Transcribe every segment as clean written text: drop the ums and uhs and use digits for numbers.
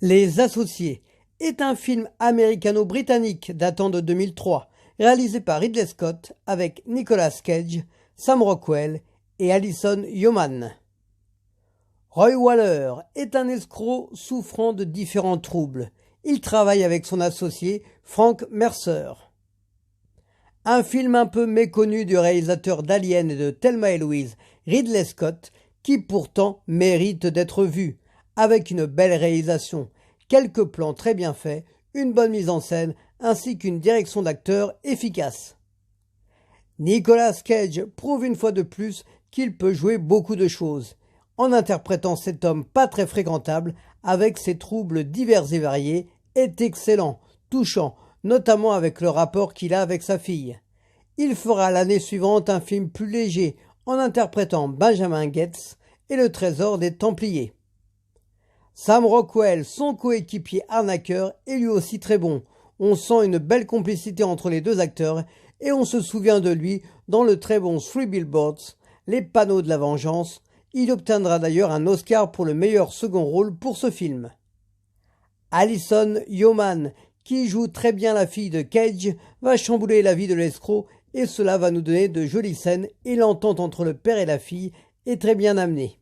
Les Associés est un film américano-britannique datant de 2003, réalisé par Ridley Scott avec Nicolas Cage, Sam Rockwell et Alison Yeoman. Roy Waller est un escroc souffrant de différents troubles. Il travaille avec son associé Frank Mercer. Un film un peu méconnu du réalisateur d'Alien et de Thelma et Louise, Ridley Scott, qui pourtant mérite d'être vu, avec une belle réalisation, quelques plans très bien faits, une bonne mise en scène, ainsi qu'une direction d'acteur efficace. Nicolas Cage prouve une fois de plus qu'il peut jouer beaucoup de choses, en interprétant cet homme pas très fréquentable, avec ses troubles divers et variés, est excellent, touchant, notamment avec le rapport qu'il a avec sa fille. Il fera l'année suivante un film plus léger, en interprétant Benjamin Getz et le trésor des Templiers. Sam Rockwell, son coéquipier arnaqueur, est lui aussi très bon. On sent une belle complicité entre les deux acteurs et on se souvient de lui dans le très bon Three Billboards, Les Panneaux de la Vengeance. Il obtiendra d'ailleurs un Oscar pour le meilleur second rôle pour ce film. Alison Yeoman, qui joue très bien la fille de Cage, va chambouler la vie de l'escroc et cela va nous donner de jolies scènes et l'entente entre le père et la fille est très bien amenée.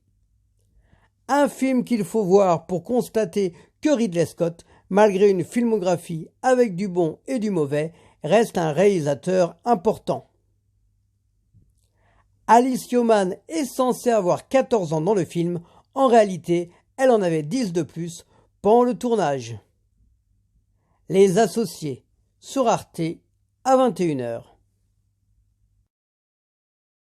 Un film qu'il faut voir pour constater que Ridley Scott, malgré une filmographie avec du bon et du mauvais, reste un réalisateur important. Alice Yeoman est censée avoir 14 ans dans le film, en réalité, elle en avait 10 de plus pendant le tournage. Les Associés, sur Arte, à 21h.